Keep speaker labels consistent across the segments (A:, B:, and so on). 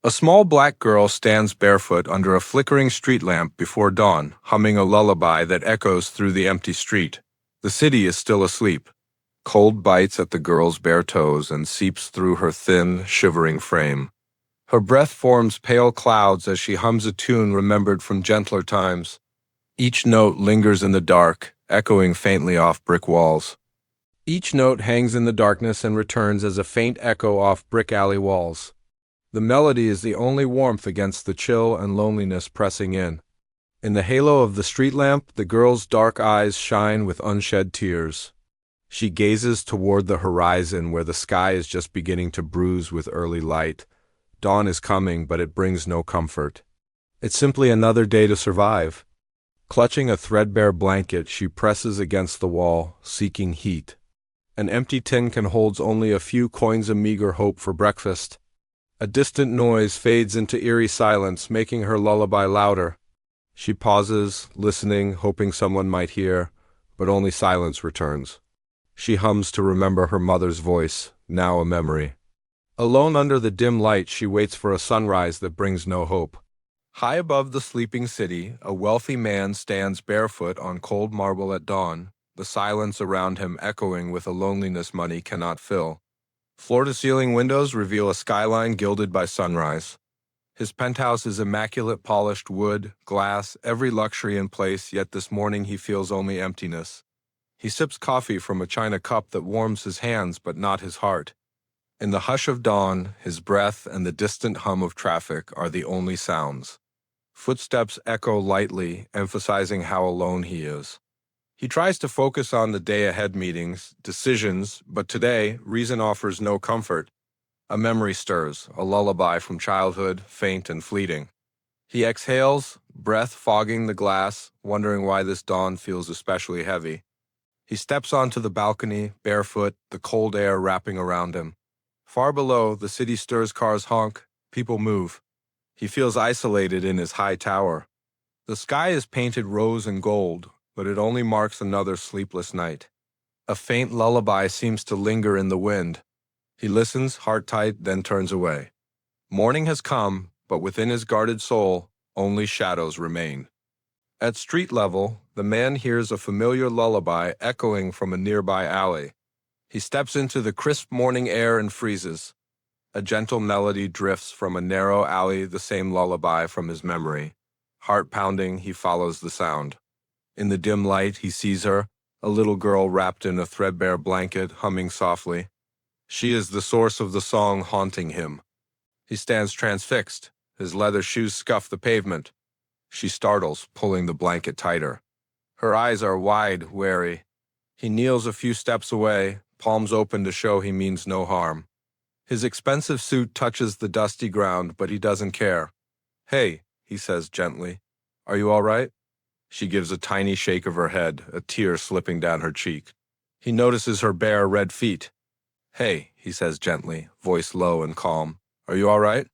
A: A small black girl stands barefoot under a flickering street lamp before dawn, humming a lullaby that echoes through the empty street. The city is still asleep. Cold bites at the girl's bare toes and seeps through her thin, shivering frame. Her breath forms pale clouds as she hums a tune remembered from gentler times. Each note lingers in the dark, echoing faintly off brick walls. Each note hangs in the darkness and returns as a faint echo off brick alley walls. The melody is the only warmth against the chill and loneliness pressing in. In the halo of the street lamp, the girl's dark eyes shine with unshed tears. She gazes toward the horizon where the sky is just beginning to bruise with early light. Dawn is coming, but it brings no comfort. It's simply another day to survive. Clutching a threadbare blanket, she presses against the wall, seeking heat. An empty tin can hold only a few coins of meager hope for breakfast. A distant noise fades into eerie silence, making her lullaby louder. She pauses, listening, hoping someone might hear, but only silence returns. She hums to remember her mother's voice, now a memory. Alone under the dim light, she waits for a sunrise that brings no hope. High above the sleeping city, a wealthy man stands barefoot on cold marble at dawn, the silence around him echoing with a loneliness money cannot fill. Floor-to-ceiling windows reveal a skyline gilded by sunrise. His penthouse is immaculate polished wood, glass, every luxury in place, yet this morning he feels only emptiness. He sips coffee from a china cup that warms his hands but not his heart. In the hush of dawn, his breath and the distant hum of traffic are the only sounds. Footsteps echo lightly, emphasizing how alone he is. He tries to focus on the day-ahead meetings, decisions, but today, reason offers no comfort. A memory stirs, a lullaby from childhood, faint and fleeting. He exhales, breath fogging the glass, wondering why this dawn feels especially heavy. He steps onto the balcony, barefoot, the cold air wrapping around him. Far below, the city stirs, cars honk, people move. He feels isolated in his high tower. The sky is painted rose and gold, but it only marks another sleepless night. A faint lullaby seems to linger in the wind. He listens, heart tight, then turns away. Morning has come, but within his guarded soul, only shadows remain. At street level, the man hears a familiar lullaby echoing from a nearby alley. He steps into the crisp morning air and freezes. A gentle melody drifts from a narrow alley, the same lullaby from his memory. Heart pounding, he follows the sound. In the dim light, he sees her, a little girl wrapped in a threadbare blanket, humming softly. She is the source of the song haunting him. He stands transfixed. His leather shoes scuff the pavement. She startles, pulling the blanket tighter. Her eyes are wide, wary. He kneels a few steps away, palms open to show he means no harm. His expensive suit touches the dusty ground, but he doesn't care. "Hey," he says gently, "are you all right?" She gives a tiny shake of her head, a tear slipping down her cheek. He notices her bare, red feet. "Hey," he says gently, voice low and calm, "are you all right?"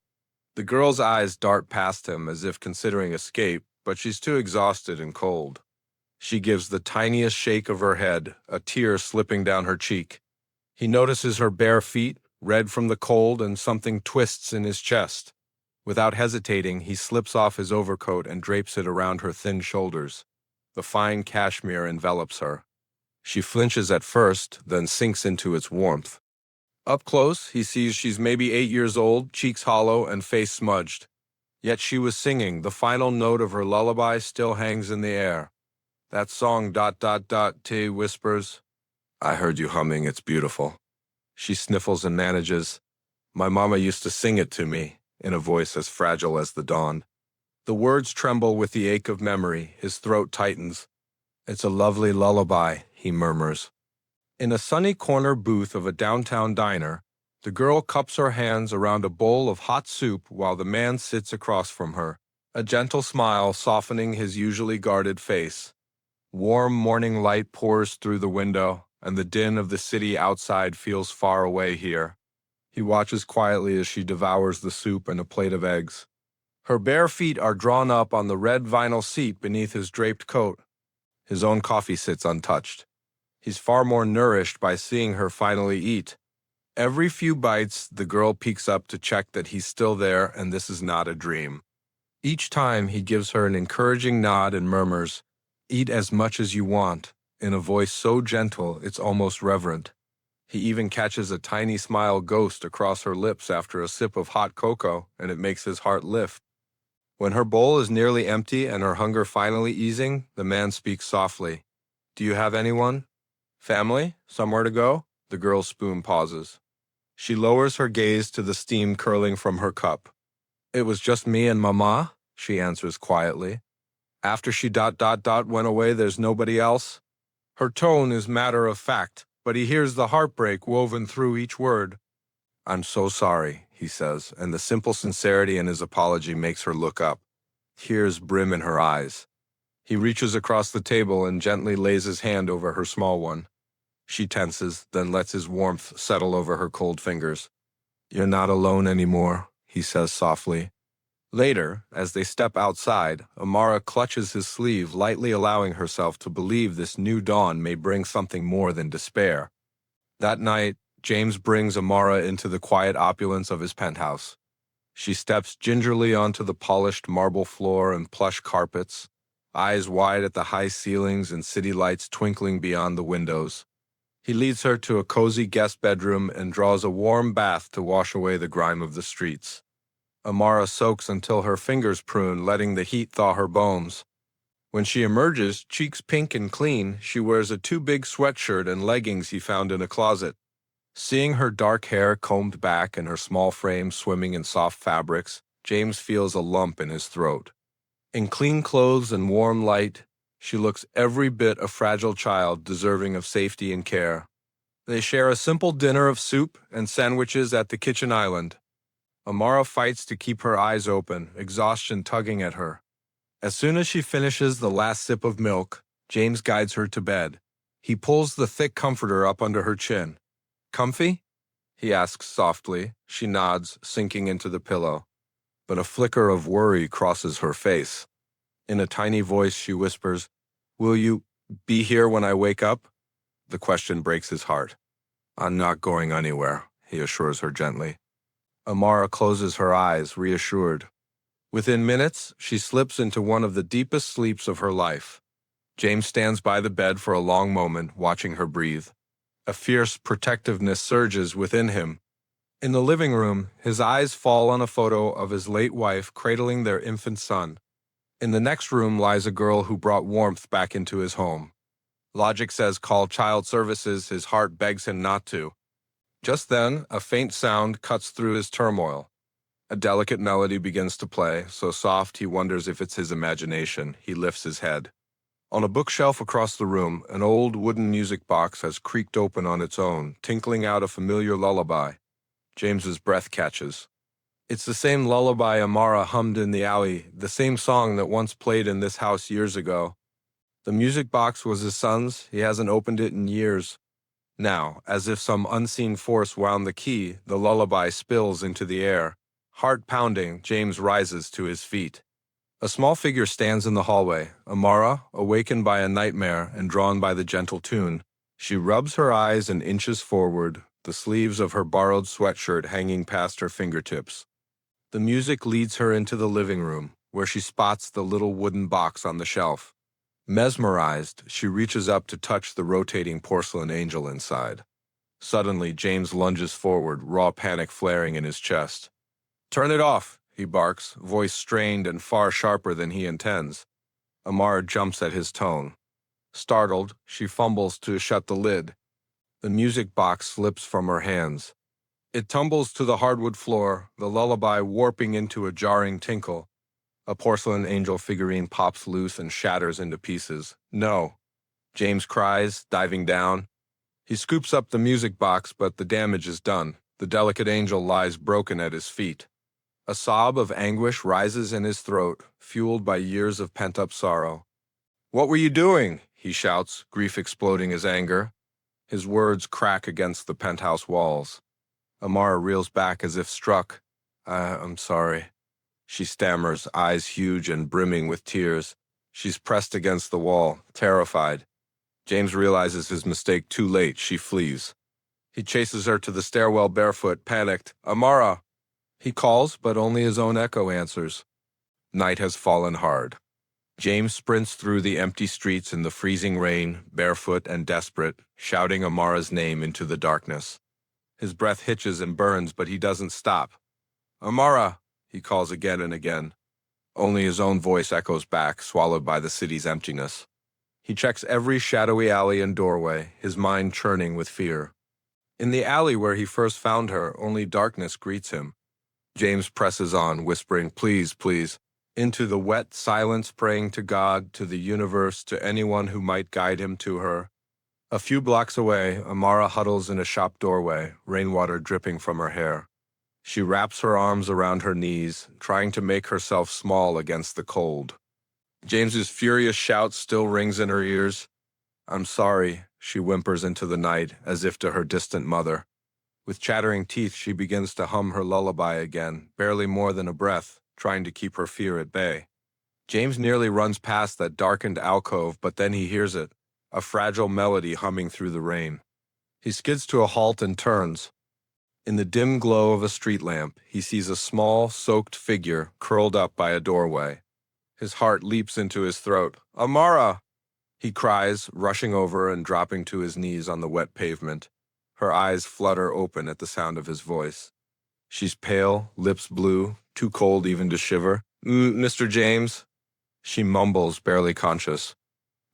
A: The girl's eyes dart past him as if considering escape, but she's too exhausted and cold. She gives the tiniest shake of her head, a tear slipping down her cheek. He notices her bare feet, red from the cold, and something twists in his chest. Without hesitating, he slips off his overcoat and drapes it around her thin shoulders. The fine cashmere envelops her. She flinches at first, then sinks into its warmth. Up close, he sees she's maybe 8 years old, cheeks hollow and face smudged. Yet she was singing, the final note of her lullaby still hangs in the air. That song ... T whispers, "I heard you humming, it's beautiful." She sniffles and manages, "My mama used to sing it to me," in a voice as fragile as the dawn. The words tremble with the ache of memory, his throat tightens. "It's a lovely lullaby," he murmurs. In a sunny corner booth of a downtown diner, the girl cups her hands around a bowl of hot soup while the man sits across from her, a gentle smile softening his usually guarded face. Warm morning light pours through the window, and the din of the city outside feels far away here. He watches quietly as she devours the soup and a plate of eggs. Her bare feet are drawn up on the red vinyl seat beneath his draped coat. His own coffee sits untouched. He's far more nourished by seeing her finally eat. Every few bites, the girl peeks up to check that he's still there and this is not a dream. Each time, he gives her an encouraging nod and murmurs, "Eat as much as you want," in a voice so gentle it's almost reverent. He even catches a tiny smile ghost across her lips after a sip of hot cocoa, and it makes his heart lift. When her bowl is nearly empty and her hunger finally easing, the man speaks softly. "Do you have anyone? Family? Somewhere to go?" The girl's spoon pauses. She lowers her gaze to the steam curling from her cup. "It was just me and Mama," she answers quietly. "After she went away, there's nobody else." Her tone is matter of fact, but he hears the heartbreak woven through each word. "I'm so sorry," he says, and the simple sincerity in his apology makes her look up. Tears brim in her eyes. He reaches across the table and gently lays his hand over her small one. She tenses, then lets his warmth settle over her cold fingers. "You're not alone anymore," he says softly. Later, as they step outside, Amara clutches his sleeve, lightly allowing herself to believe this new dawn may bring something more than despair. That night, James brings Amara into the quiet opulence of his penthouse. She steps gingerly onto the polished marble floor and plush carpets, eyes wide at the high ceilings and city lights twinkling beyond the windows. He leads her to a cozy guest bedroom and draws a warm bath to wash away the grime of the streets. Amara soaks until her fingers prune, letting the heat thaw her bones. When she emerges, cheeks pink and clean, she wears a too-big sweatshirt and leggings he found in a closet. Seeing her dark hair combed back and her small frame swimming in soft fabrics, James feels a lump in his throat. In clean clothes and warm light, she looks every bit a fragile child deserving of safety and care. They share a simple dinner of soup and sandwiches at the kitchen island. Amara fights to keep her eyes open, exhaustion tugging at her. As soon as she finishes the last sip of milk, James guides her to bed. He pulls the thick comforter up under her chin. "Comfy?" he asks softly. She nods, sinking into the pillow. But a flicker of worry crosses her face. In a tiny voice, she whispers, "Will you be here when I wake up?" The question breaks his heart. "I'm not going anywhere," he assures her gently. Amara closes her eyes, reassured. Within minutes, she slips into one of the deepest sleeps of her life. James stands by the bed for a long moment, watching her breathe. A fierce protectiveness surges within him. In the living room, his eyes fall on a photo of his late wife cradling their infant son. In the next room lies a girl who brought warmth back into his home. Logic says call child services, his heart begs him not to. Just then, a faint sound cuts through his turmoil. A delicate melody begins to play, so soft he wonders if it's his imagination. He lifts his head. On a bookshelf across the room, an old wooden music box has creaked open on its own, tinkling out a familiar lullaby. James's breath catches. It's the same lullaby Amara hummed in the alley, the same song that once played in this house years ago. The music box was his son's. He hasn't opened it in years. Now, as if some unseen force wound the key, the lullaby spills into the air. Heart pounding, James rises to his feet. A small figure stands in the hallway, Amara, awakened by a nightmare and drawn by the gentle tune. She rubs her eyes and inches forward, the sleeves of her borrowed sweatshirt hanging past her fingertips. The music leads her into the living room, where she spots the little wooden box on the shelf. Mesmerized, she reaches up to touch the rotating porcelain angel inside. Suddenly, James lunges forward, raw panic flaring in his chest. "Turn it off," he barks, voice strained and far sharper than he intends. Amara jumps at his tone. Startled, she fumbles to shut the lid. The music box slips from her hands. It tumbles to the hardwood floor, the lullaby warping into a jarring tinkle. A porcelain angel figurine pops loose and shatters into pieces. "No," James cries, diving down. He scoops up the music box, but the damage is done. The delicate angel lies broken at his feet. A sob of anguish rises in his throat, fueled by years of pent-up sorrow. "What were you doing?" he shouts, grief exploding his anger. His words crack against the penthouse walls. Amara reels back as if struck. I'm sorry." She stammers, eyes huge and brimming with tears. She's pressed against the wall, terrified. James realizes his mistake too late. She flees. He chases her to the stairwell barefoot, panicked. Amara! He calls, but only his own echo answers. Night has fallen hard. James sprints through the empty streets in the freezing rain, barefoot and desperate, shouting Amara's name into the darkness. His breath hitches and burns, but he doesn't stop. Amara! He calls again and again. Only his own voice echoes back, swallowed by the city's emptiness. He checks every shadowy alley and doorway, his mind churning with fear. In the alley where he first found her, only darkness greets him. James presses on, whispering, please, please, into the wet silence, praying to God, to the universe, to anyone who might guide him to her. A few blocks away, Amara huddles in a shop doorway, rainwater dripping from her hair. She wraps her arms around her knees, trying to make herself small against the cold. James's furious shout still rings in her ears. I'm sorry, she whimpers into the night, as if to her distant mother. With chattering teeth, she begins to hum her lullaby again, barely more than a breath, trying to keep her fear at bay. James nearly runs past that darkened alcove, but then he hears it, a fragile melody humming through the rain. He skids to a halt and turns. In the dim glow of a street lamp, he sees a small, soaked figure curled up by a doorway. His heart leaps into his throat. Amara! He cries, rushing over and dropping to his knees on the wet pavement. Her eyes flutter open at the sound of his voice. She's pale, lips blue, too cold even to shiver. Mr. James? She mumbles, barely conscious.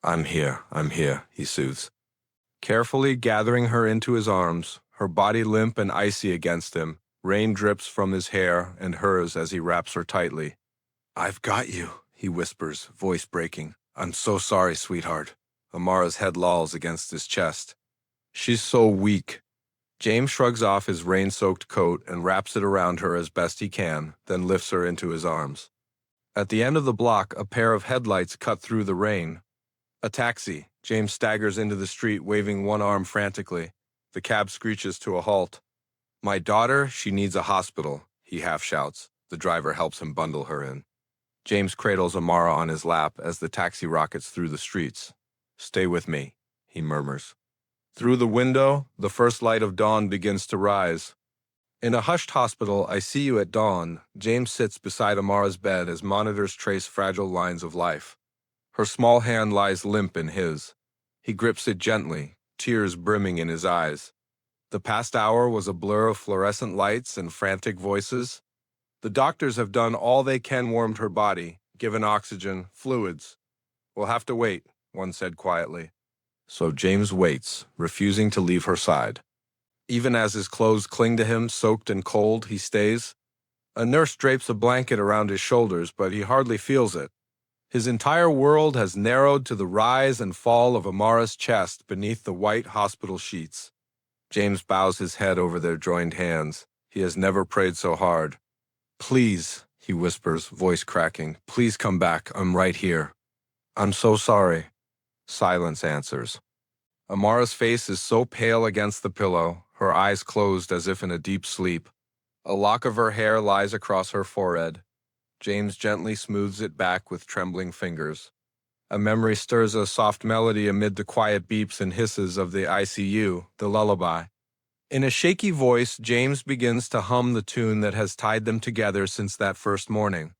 A: I'm here, he soothes. Carefully gathering her into his arms, her body limp and icy against him, rain drips from his hair and hers as he wraps her tightly. I've got you, he whispers, voice breaking. I'm so sorry, sweetheart. Amara's head lolls against his chest. She's so weak. James shrugs off his rain-soaked coat and wraps it around her as best he can, then lifts her into his arms. At the end of the block, a pair of headlights cut through the rain. A taxi. James staggers into the street, waving one arm frantically. The cab screeches to a halt. My daughter, she needs a hospital, he half shouts. The driver helps him bundle her in. James cradles Amara on his lap as the taxi rockets through the streets. Stay with me, he murmurs. Through the window, the first light of dawn begins to rise. In a hushed hospital, I see you at dawn, James sits beside Amara's bed as monitors trace fragile lines of life. Her small hand lies limp in his. He grips it gently, tears brimming in his eyes. The past hour was a blur of fluorescent lights and frantic voices. The doctors have done all they can, warmed her body, given oxygen, fluids. We'll have to wait, one said quietly. So James waits, refusing to leave her side. Even as his clothes cling to him, soaked and cold, he stays. A nurse drapes a blanket around his shoulders, but he hardly feels it. His entire world has narrowed to the rise and fall of Amara's chest beneath the white hospital sheets. James bows his head over their joined hands. He has never prayed so hard. Please, he whispers, voice cracking, please come back. I'm right here. I'm so sorry. Silence answers. Amara's face is so pale against the pillow, her eyes closed as if in a deep sleep. A lock of her hair lies across her forehead. James gently smooths it back with trembling fingers. A memory stirs a soft melody amid the quiet beeps and hisses of the ICU, the lullaby. In a shaky voice, James begins to hum the tune that has tied them together since that first morning.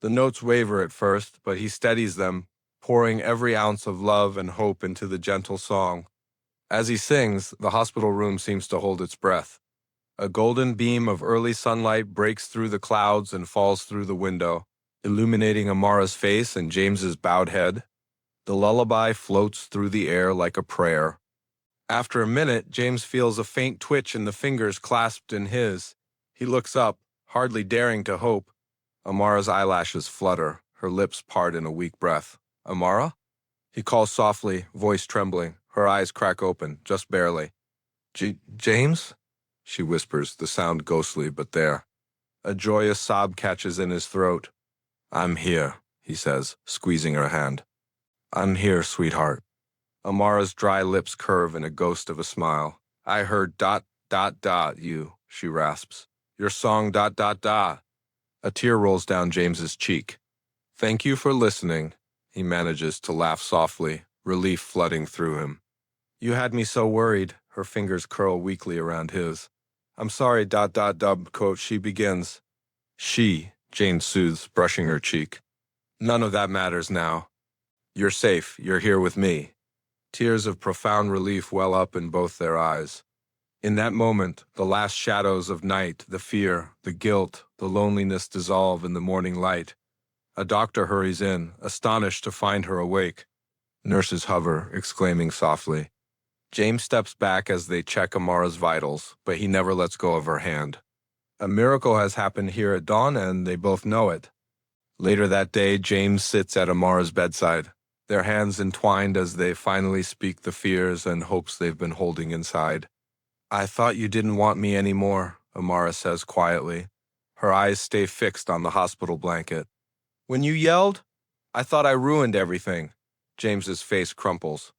A: The notes waver at first, but he steadies them, pouring every ounce of love and hope into the gentle song. As he sings, the hospital room seems to hold its breath. A golden beam of early sunlight breaks through the clouds and falls through the window, illuminating Amara's face and James's bowed head. The lullaby floats through the air like a prayer. After a minute, James feels a faint twitch in the fingers clasped in his. He looks up, hardly daring to hope. Amara's eyelashes flutter, her lips part in a weak breath. Amara? He calls softly, voice trembling. Her eyes crack open, just barely. James? She whispers, the sound ghostly but there. A joyous sob catches in his throat. I'm here, he says, squeezing her hand. I'm here, sweetheart. Amara's dry lips curve in a ghost of a smile. I heard ... you, she rasps. Your song ... A tear rolls down James's cheek. Thank you for listening. He manages to laugh softly, relief flooding through him. You had me so worried, Her fingers curl weakly around his. I'm sorry, quote, she begins. She, Jane soothes, brushing her cheek. None of that matters now. You're safe. You're here with me. Tears of profound relief well up in both their eyes. In that moment, the last shadows of night, the fear, the guilt, the loneliness dissolve in the morning light. A doctor hurries in, astonished to find her awake. Nurses hover, exclaiming softly. James steps back as they check Amara's vitals, but he never lets go of her hand. A miracle has happened here at dawn, and they both know it. Later that day, James sits at Amara's bedside, their hands entwined as they finally speak the fears and hopes they've been holding inside. I thought you didn't want me anymore, Amara says quietly. Her eyes stay fixed on the hospital blanket. When you yelled, I thought I ruined everything. James's face crumples.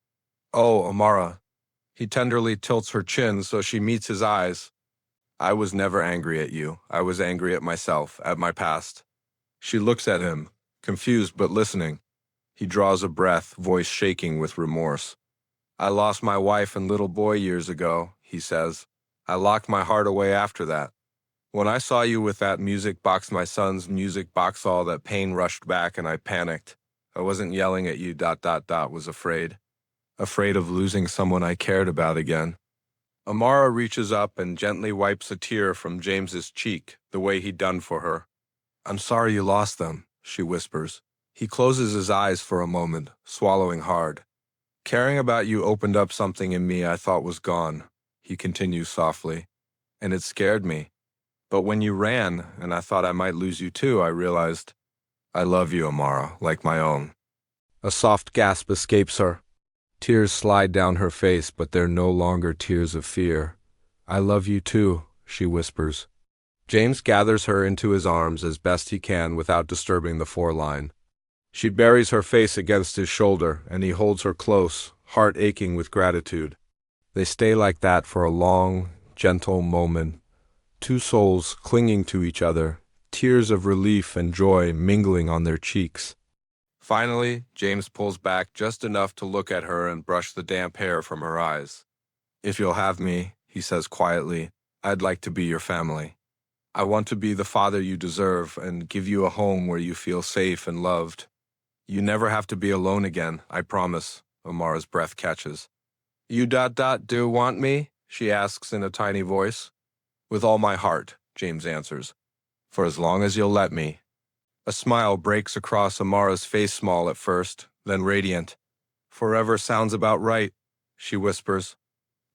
A: Oh, Amara. He tenderly tilts her chin so she meets his eyes. I was never angry at you. I was angry at myself, at my past. She looks at him, confused but listening. He draws a breath, voice shaking with remorse. I lost my wife and little boy years ago, he says. I locked my heart away after that. When I saw you with that music box, my son's music box, all that pain rushed back and I panicked. I wasn't yelling at you, was afraid. Afraid of losing someone I cared about again. Amara reaches up and gently wipes a tear from James's cheek, the way he'd done for her. I'm sorry you lost them, she whispers. He closes his eyes for a moment, swallowing hard. Caring about you opened up something in me I thought was gone, he continues softly, and it scared me. But when you ran, and I thought I might lose you too, I realized, I love you, Amara, like my own. A soft gasp escapes her. Tears slide down her face, but they're no longer tears of fear. I love you too, she whispers. James gathers her into his arms as best he can without disturbing the foreline. She buries her face against his shoulder, and he holds her close, heart aching with gratitude. They stay like that for a long, gentle moment, two souls clinging to each other, tears of relief and joy mingling on their cheeks. Finally, James pulls back just enough to look at her and brush the damp hair from her eyes. If you'll have me, he says quietly, I'd like to be your family. I want to be the father you deserve and give you a home where you feel safe and loved. You never have to be alone again, I promise, Amara's breath catches. You do want me? She asks in a tiny voice. With all my heart, James answers. For as long as you'll let me. A smile breaks across Amara's face, small at first, then radiant. Forever sounds about right, she whispers.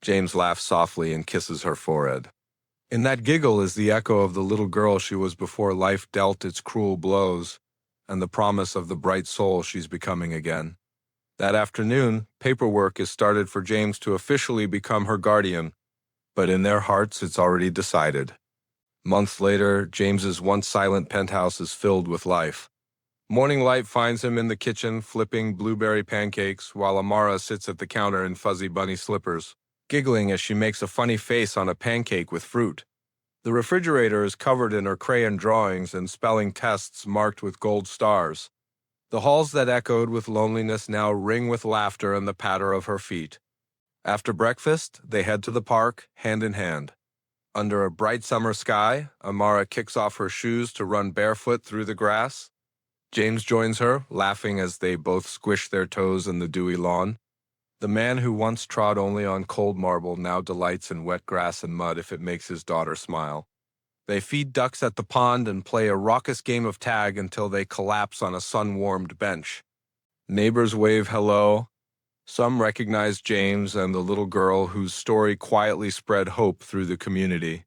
A: James laughs softly and kisses her forehead. In that giggle is the echo of the little girl she was before life dealt its cruel blows, and the promise of the bright soul she's becoming again. That afternoon, paperwork is started for James to officially become her guardian, but in their hearts it's already decided. Months later, James's once silent penthouse is filled with life. Morning light finds him in the kitchen flipping blueberry pancakes while Amara sits at the counter in fuzzy bunny slippers, giggling as she makes a funny face on a pancake with fruit. The refrigerator is covered in her crayon drawings and spelling tests marked with gold stars. The halls that echoed with loneliness now ring with laughter and the patter of her feet. After breakfast, they head to the park, hand in hand. Under a bright summer sky, Amara kicks off her shoes to run barefoot through the grass. James joins her, laughing as they both squish their toes in the dewy lawn. The man who once trod only on cold marble now delights in wet grass and mud if it makes his daughter smile. They feed ducks at the pond and play a raucous game of tag until they collapse on a sun-warmed bench. Neighbors wave hello. Some recognize James and the little girl whose story quietly spread hope through the community.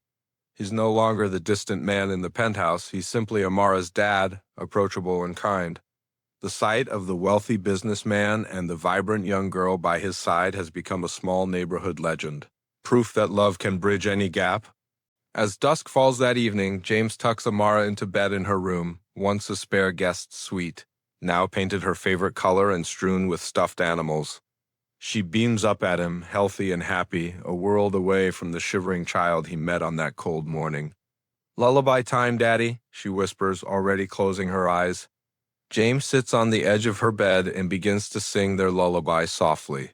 A: He's no longer the distant man in the penthouse. He's simply Amara's dad, approachable and kind. The sight of the wealthy businessman and the vibrant young girl by his side has become a small neighborhood legend, proof that love can bridge any gap. As dusk falls that evening, James tucks Amara into bed in her room, once a spare guest suite, now painted her favorite color and strewn with stuffed animals. She beams up at him, healthy and happy, a world away from the shivering child he met on that cold morning. Lullaby time, Daddy, she whispers, already closing her eyes. James sits on the edge of her bed and begins to sing their lullaby softly.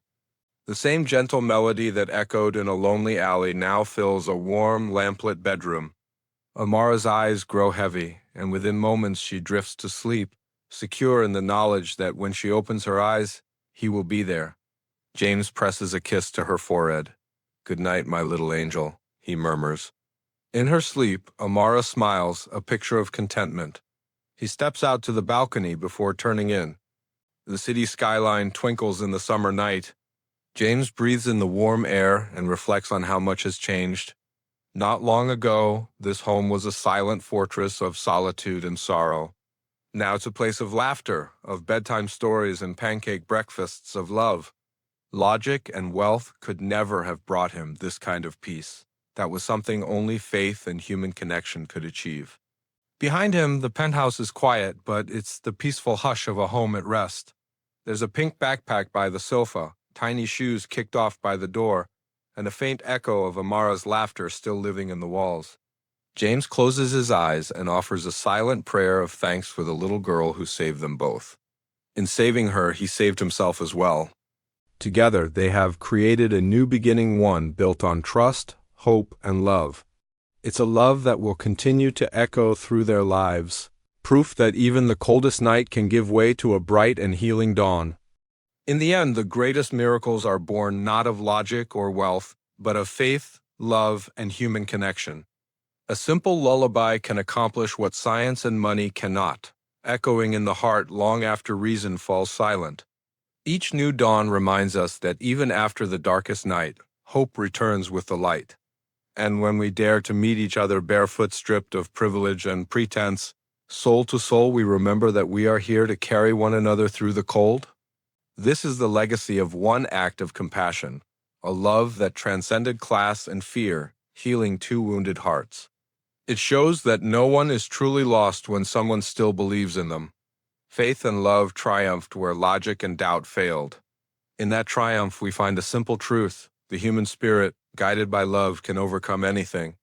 A: The same gentle melody that echoed in a lonely alley now fills a warm, lamplit bedroom. Amara's eyes grow heavy, and within moments she drifts to sleep, secure in the knowledge that when she opens her eyes, he will be there. James presses a kiss to her forehead. "Good night, my little angel," he murmurs. In her sleep, Amara smiles, a picture of contentment. He steps out to the balcony before turning in. The city skyline twinkles in the summer night. James breathes in the warm air and reflects on how much has changed. Not long ago, this home was a silent fortress of solitude and sorrow. Now it's a place of laughter, of bedtime stories and pancake breakfasts of love. Logic and wealth could never have brought him this kind of peace. That was something only faith and human connection could achieve. Behind him, the penthouse is quiet, but it's the peaceful hush of a home at rest. There's a pink backpack by the sofa, tiny shoes kicked off by the door, and a faint echo of Amara's laughter still living in the walls. James closes his eyes and offers a silent prayer of thanks for the little girl who saved them both. In saving her, he saved himself as well. Together, they have created a new beginning, one built on trust, hope, and love. It's a love that will continue to echo through their lives, proof that even the coldest night can give way to a bright and healing dawn. In the end, the greatest miracles are born not of logic or wealth, but of faith, love, and human connection. A simple lullaby can accomplish what science and money cannot, echoing in the heart long after reason falls silent. Each new dawn reminds us that even after the darkest night, hope returns with the light. And when we dare to meet each other barefoot, stripped of privilege and pretense, soul to soul, we remember that we are here to carry one another through the cold. This is the legacy of one act of compassion, a love that transcended class and fear, healing two wounded hearts. It shows that no one is truly lost when someone still believes in them. Faith and love triumphed where logic and doubt failed. In that triumph, we find a simple truth: the human spirit, guided by love, can overcome anything.